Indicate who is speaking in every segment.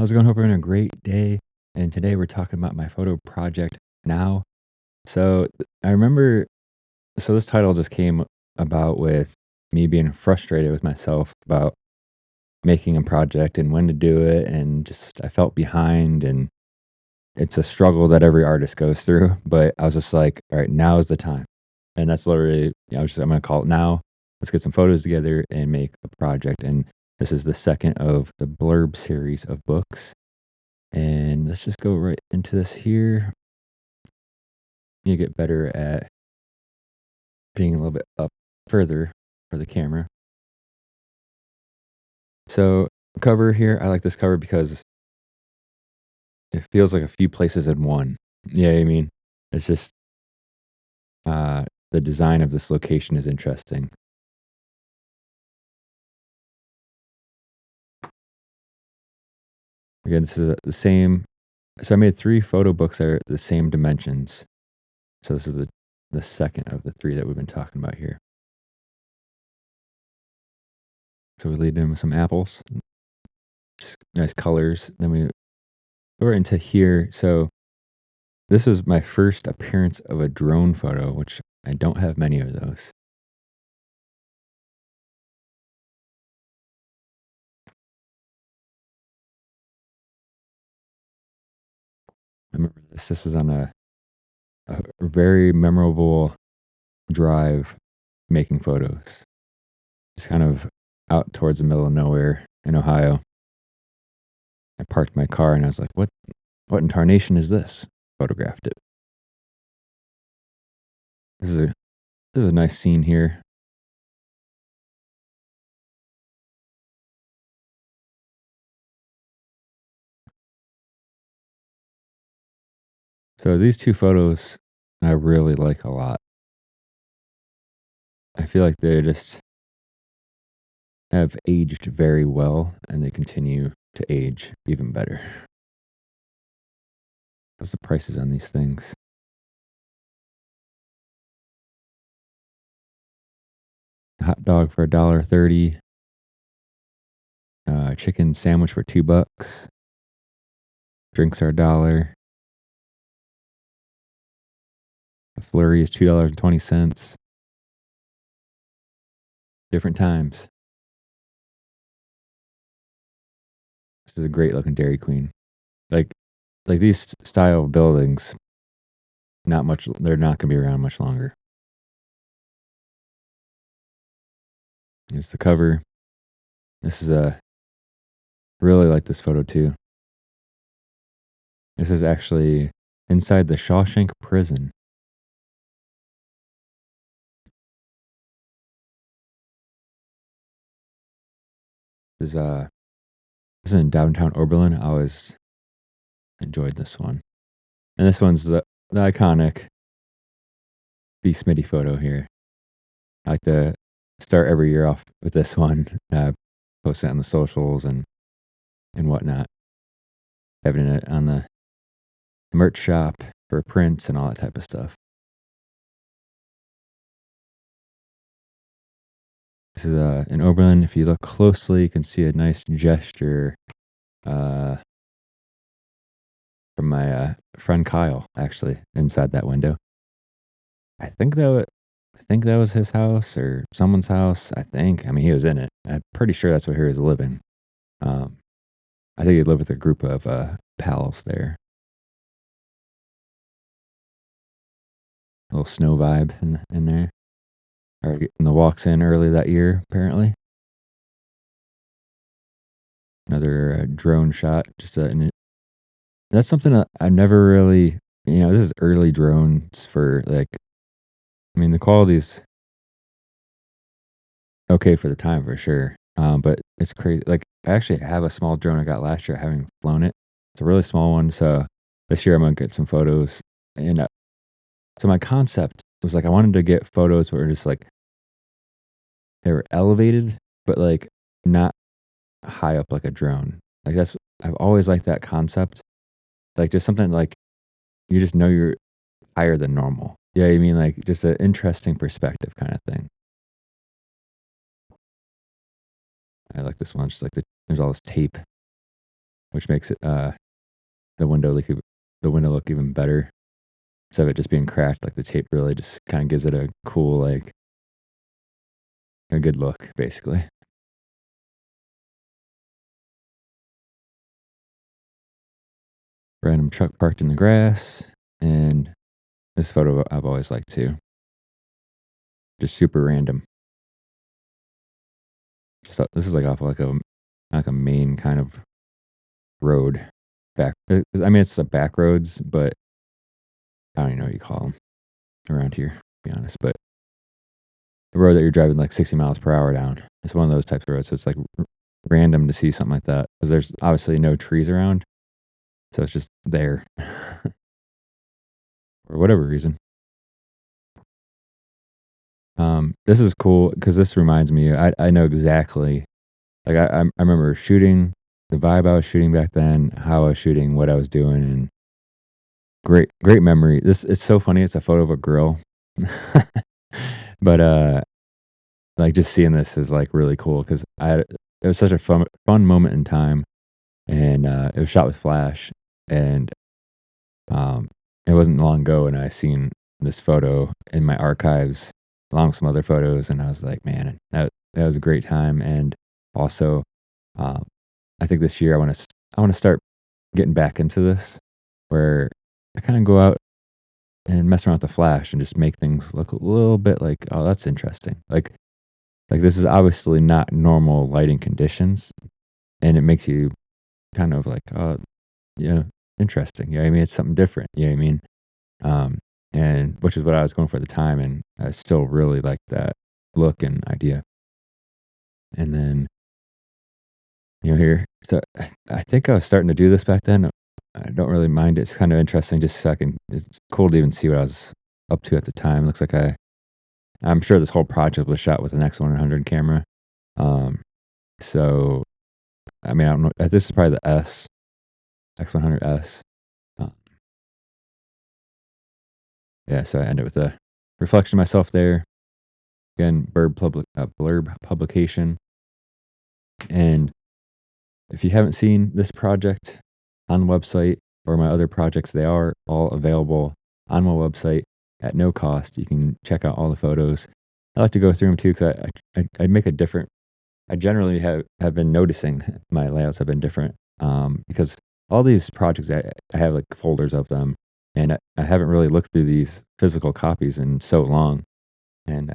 Speaker 1: How's it going? Hope you're having a great day. And today we're talking about my photo project now. I remember, this title just came about with me being frustrated with myself about making a project and when to do it. And just, I felt behind, and it's a struggle that every artist goes through. But I was just like, all right, now is the time. And that's literally, I'm going to call it now. Let's get some photos together and make a project. And this is the second of the Blurb series of books. And let's just go right into this here. You get better at being a little bit up further for the camera. So, cover here, I like this cover because it feels like a few places in one. Yeah, I mean, it's just the design of this location is interesting. Again, this is the same. So I made three photo books that are the same dimensions. So this is the second of the three that we've been talking about here. So we lead in with some apples, just nice colors. Then we're into here. So this was my first appearance of a drone photo, which I don't have many of those. I remember this. This was on a very memorable drive making photos. It's kind of out towards the middle of nowhere in Ohio. I parked my car and I was like, what in tarnation is this? Photographed it. This is a this is a nice scene here. So these two photos I really like a lot. I feel like they just have aged very well and they continue to age even better. What's the prices on these things? A hot dog for $1.30. Chicken sandwich for $2. Drinks are $1. A flurry is $2.20. Different times. This is a great looking Dairy Queen. Like these style buildings, not much. They're not gonna be around much longer. Here's the cover. This is a really like this photo too. This is actually inside the Shawshank prison. This is this is in downtown Oberlin. I always enjoyed this one. And this one's the iconic B Smitty photo here. I like to start every year off with this one, post it on the socials and whatnot. Having it on the merch shop for prints and all that type of stuff. This is in Oberlin. If you look closely, you can see a nice gesture uh, from my friend Kyle, actually, inside that window. I think I think that was his house or someone's house. I think. I mean, he was in it. I'm pretty sure that's where he was living. Um, I think he lived with a group of pals there. A little snow vibe in there. Or getting the walks in early that year, apparently. Another drone shot. That's something that I never really. This is early drones for like. I mean, the quality's okay for the time for sure. But it's crazy. Like, I actually have a small drone I got last year. I haven't flown it. It's a really small one. So this year I'm gonna get some photos. And so my concept was like I wanted to get photos where just like they were elevated, but like not high up like a drone. Like I've always liked that concept. Like just something like you just know you're higher than normal. Yeah, you mean like just an interesting perspective kind of thing. I like this one. Just like there's all this tape. which makes it, the window look the window look even better. Instead of it just being cracked, like, the tape really just kinda gives it a cool, like a good look, basically. Random truck parked in the grass, and this photo I've always liked too. Just super random. Just thought this is, like, off, like a main kind of road I mean, it's the back roads, but I don't even know what you call them around here, to be honest, but the road that you're driving, like, 60 miles per hour down. It's one of those types of roads, so it's, like, random to see something like that because there's obviously no trees around, so it's just there for whatever reason. This is cool because this reminds me I know exactly like, I remember shooting, the vibe I was shooting back then, how I was shooting, what I was doing, and great memory. This it's so funny, it's a photo of a grill. But, like, just seeing this is, like, really cool 'cause it was such a fun moment in time, and, it was shot with flash, and, um, it wasn't long ago, and I seen this photo in my archives along with some other photos, and I was like, "Man, that was a great time," and also, um, I think this year I wanna start getting back into this, where I kinda go out and mess around with the flash and just make things look a little bit like, "Oh, that's interesting." Like, this is obviously not normal lighting conditions, and it makes you kind of like, "Oh, yeah, interesting." You know what I mean? It's something different, you know what I mean? Um, and which is what I was going for at the time, and I still really like that look and idea. And then, here so I think I was starting to do this back then. I don't really mind it. It's kind of interesting just so I can it's cool to even see what I was up to at the time. Looks like I'm sure this whole project was shot with an X100 camera. Um, so, I mean, I don't know, this is probably the X100S. Uh, yeah, so I ended with a reflection of myself there. Again, Blurb publication. And if you haven't seen this project on the website or my other projects, they are all available on my website at no cost. You can check out all the photos. I like to go through them too because I make a different. I generally have been noticing my layouts have been different because all these projects I have like folders of them, and I haven't really looked through these physical copies in so long, and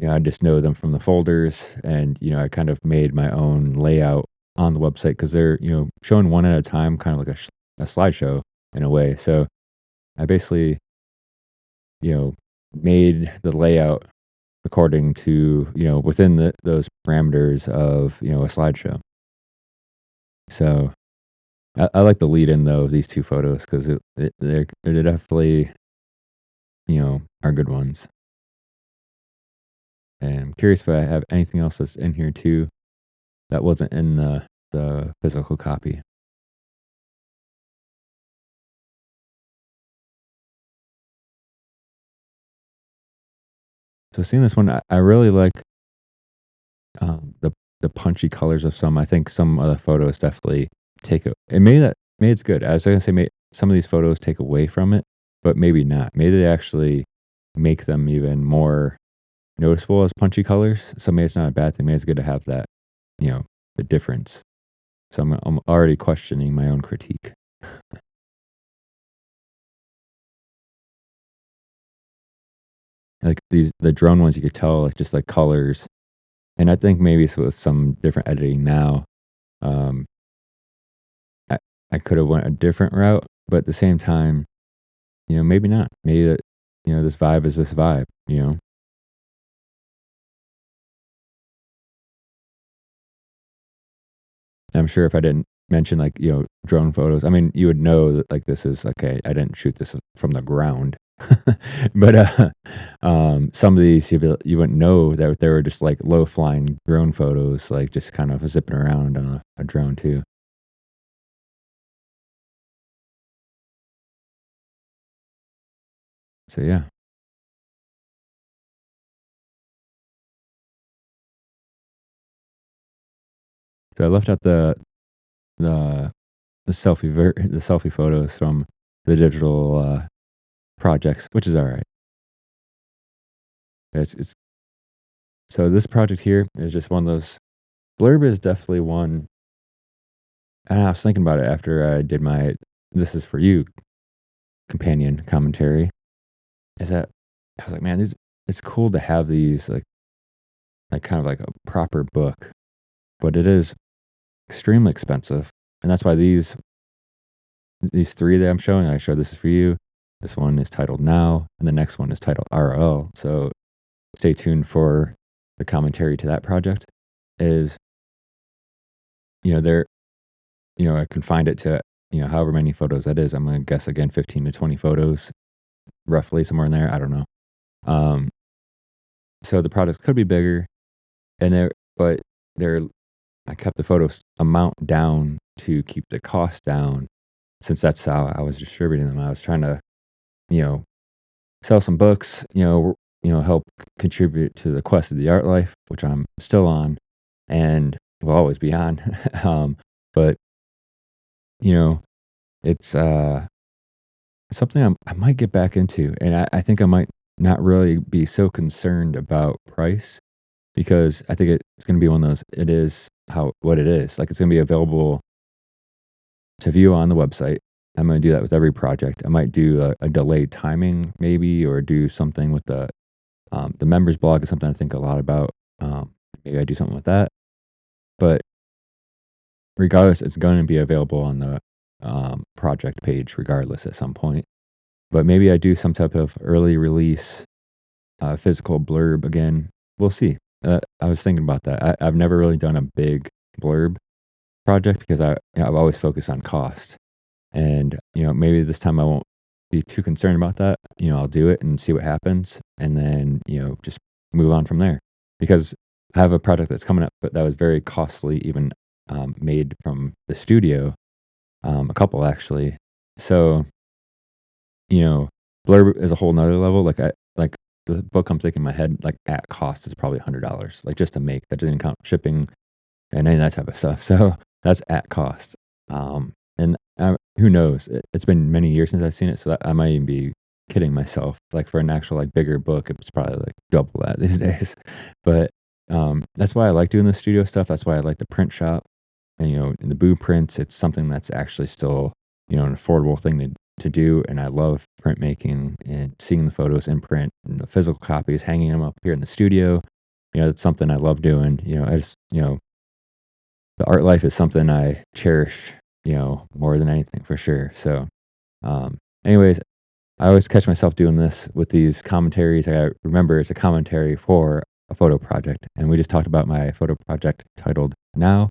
Speaker 1: I just know them from the folders, and, I kind of made my own layout on the website because they're, showing one at a time, kind of like a slideshow in a way. So I basically, you know, made the layout according to, within those parameters of, a slideshow. So I like the lead in though of these two photos because they're definitely, are good ones. And I'm curious if I have anything else that's in here too that wasn't in the physical copy. So seeing this one, I really like, the punchy colors of some. I think some of the photos definitely take it made it's good. I was gonna say some of these photos take away from it, but maybe not. Maybe they actually make them even more noticeable as punchy colors. So maybe it's not a bad thing. Maybe it's good to have that, the difference. So I'm already questioning my own critique. Like the drone ones, you could tell like just like colors. And I think maybe it's with some different editing now, um, I I could have went a different route, but at the same time, maybe not. Maybe that, this vibe is this vibe, you know? I'm sure if I didn't mention like, drone photos, I mean, you would know that like this is okay, I didn't shoot this from the ground. But some of these you wouldn't know that they were just like low flying drone photos, like just kind of zipping around on a drone too. So yeah. So I left out the the selfie photos from the digital projects, which is all right. It's so this project here is just one of those. Blurb is definitely one. And I was thinking about it after I did my "This is for you" companion commentary. Is that I was like, man, it's cool to have these like kind of like a proper book, but it is extremely expensive, and that's why these three that I'm showing, I showed "This is for you." This one is titled "Now," and the next one is titled "RL." So stay tuned for the commentary to that project. Is there I can find it to however many photos that is. I'm gonna guess again 15 to 20 photos, roughly somewhere in there. I don't know. Um, so the products could be bigger, and but they're I kept the photos amount down to keep the cost down, since that's how I was distributing them. I was trying to you know sell some books, help contribute to the quest of the art life, which I'm still on, and will always be on. But you know, it's something I might get back into, and I think I might not really be so concerned about price, because I think it's going to be one of those. It is how what it is. Like, it's going to be available to view on the website. I'm going to do that with every project. I might do a delayed timing, maybe, or do something with the members blog is something I think a lot about. Maybe I do something with that. But regardless, it's going to be available on the project page, regardless, at some point. But maybe I do some type of early release physical blurb again. We'll see. I was thinking about that. I've never really done a big blurb project because I've always focused on cost. And maybe this time I won't be too concerned about that. I'll do it and see what happens, and then just move on from there. Because I have a project that's coming up, but that was very costly, even made from the studio, a couple actually. So you know, blurb is a whole nother level. Like the book I'm thinking in my head, like at cost is probably $100, like just to make. That didn't count shipping and any of that type of stuff. So that's at cost. And who knows? It's been many years since I've seen it, so that I might even be kidding myself. Like for an actual like bigger book, it's probably like double that these days. But that's why I like doing the studio stuff. That's why I like the print shop. And in the Boo prints, it's something that's actually still an affordable thing to do. And I love printmaking and seeing the photos in print and the physical copies, hanging them up here in the studio. It's something I love doing. I just the art life is something I cherish, more than anything for sure. So, anyways, I always catch myself doing this with these commentaries. I remember it's a commentary for a photo project, and we just talked about my photo project titled "Now."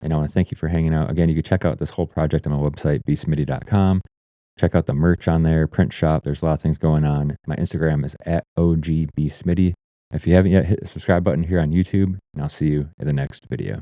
Speaker 1: And I want to thank you for hanging out. Again, you can check out this whole project on my website, bsmitty.com. Check out the merch on there, print shop. There's a lot of things going on. My Instagram is at OGBSmitty. If you haven't yet, hit the subscribe button here on YouTube, and I'll see you in the next video.